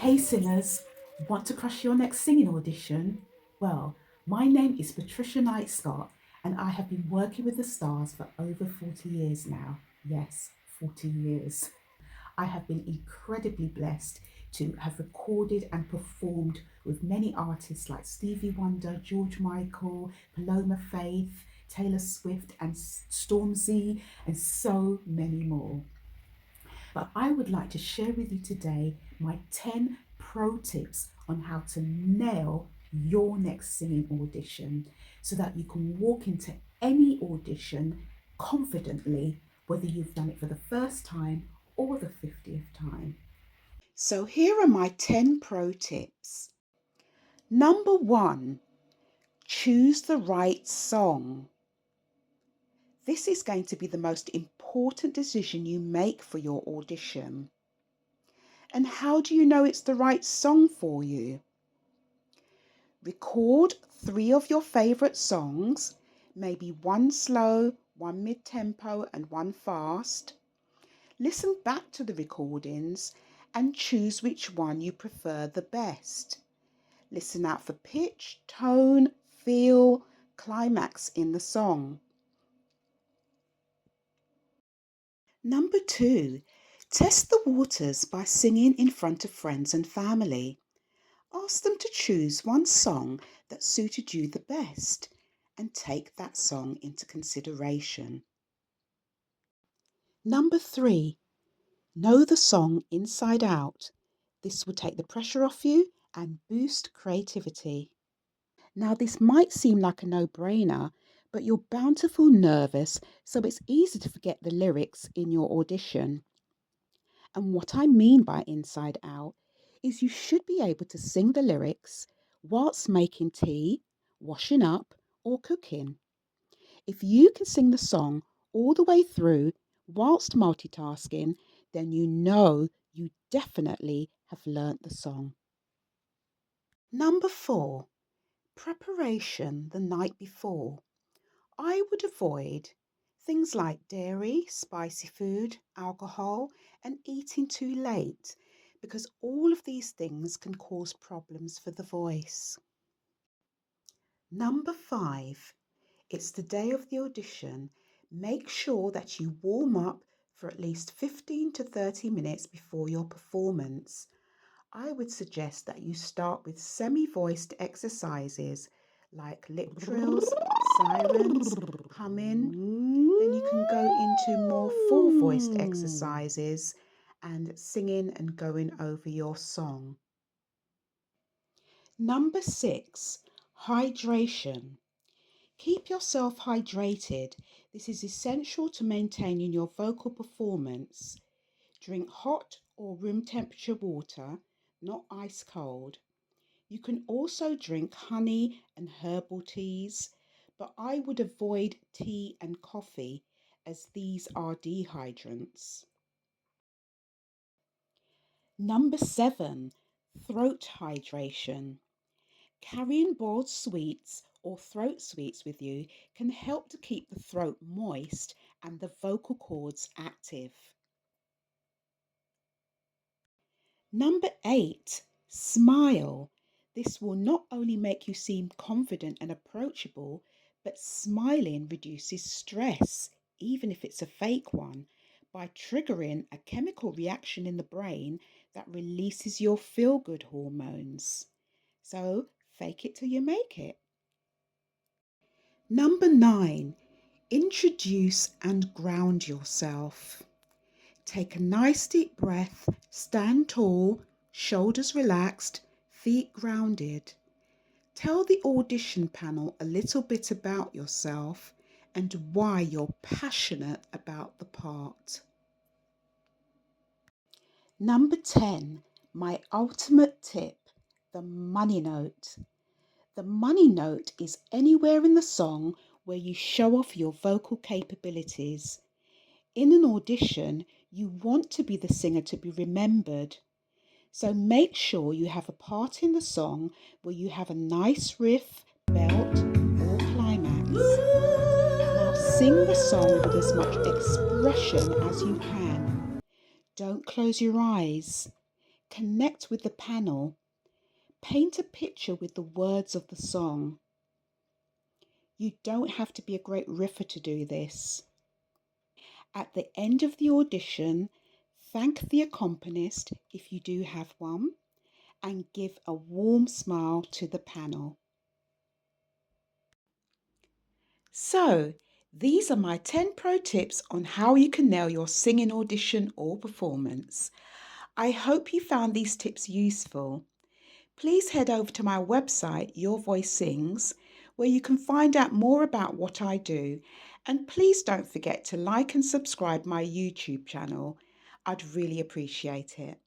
Hey singers, want to crush your next singing audition? Well, my name is Patricia Knight Scott and I have been working with the stars for over 40 years now. Yes, 40 years. I have been incredibly blessed to have recorded and performed with many artists like Stevie Wonder, George Michael, Paloma Faith, Taylor Swift, and Stormzy, and so many more. But I would like to share with you today my 10 pro tips on how to nail your next singing audition so that you can walk into any audition confidently, whether you've done it for the first time or the 50th time. So, here are my 10 pro tips. Number one, choose the right song. This is going to be the most important decision you make for your audition. And how do you know it's the right song for you? Record 3 of your favourite songs, maybe one slow, one mid-tempo and one fast. Listen back to the recordings and choose which one you prefer the best. Listen out for pitch, tone, feel, climax in the song. Number 2, test the waters by singing in front of friends and family. Ask them to choose one song that suited you the best and take that song into consideration. Number 3, know the song inside out. This will take the pressure off you and boost creativity. Now, this might seem like a no-brainer, but you're bound to feel nervous, so it's easy to forget the lyrics in your audition. And what I mean by inside out is you should be able to sing the lyrics whilst making tea, washing up, or cooking. If you can sing the song all the way through whilst multitasking, then you know you definitely have learnt the song. Number 4, preparation the night before. I would avoid things like dairy, spicy food, alcohol, and eating too late because all of these things can cause problems for the voice. Number 5, it's the day of the audition. Make sure that you warm up for at least 15 to 30 minutes before your performance. I would suggest that you start with semi-voiced exercises like lip trills, sirens, humming. Then you can go into more full-voiced exercises and singing and going over your song. Number 6, hydration. Keep yourself hydrated. This is essential to maintaining your vocal performance. Drink hot or room temperature water, not ice cold. You can also drink honey and herbal teas, but I would avoid tea and coffee as these are dehydrants. Number 7, throat hydration. Carrying boiled sweets or throat sweets with you can help to keep the throat moist and the vocal cords active. Number 8, smile. This will not only make you seem confident and approachable, but smiling reduces stress, even if it's a fake one, by triggering a chemical reaction in the brain that releases your feel-good hormones. So fake it till you make it. Number 9, introduce and ground yourself. Take a nice deep breath, stand tall, shoulders relaxed, feet grounded. Tell the audition panel a little bit about yourself and why you're passionate about the part. Number 10, my ultimate tip, the money note. The money note is anywhere in the song where you show off your vocal capabilities. In an audition, you want to be the singer to be remembered. So make sure you have a part in the song where you have a nice riff, belt, or climax. Now sing the song with as much expression as you can. Don't close your eyes. Connect with the panel. Paint a picture with the words of the song. You don't have to be a great riffer to do this. At the end of the audition, thank the accompanist if you do have one, and give a warm smile to the panel. So, these are my 10 pro tips on how you can nail your singing audition or performance. I hope you found these tips useful. Please head over to my website, Your Voice Sings, where you can find out more about what I do. And please don't forget to like and subscribe my YouTube channel. I'd really appreciate it.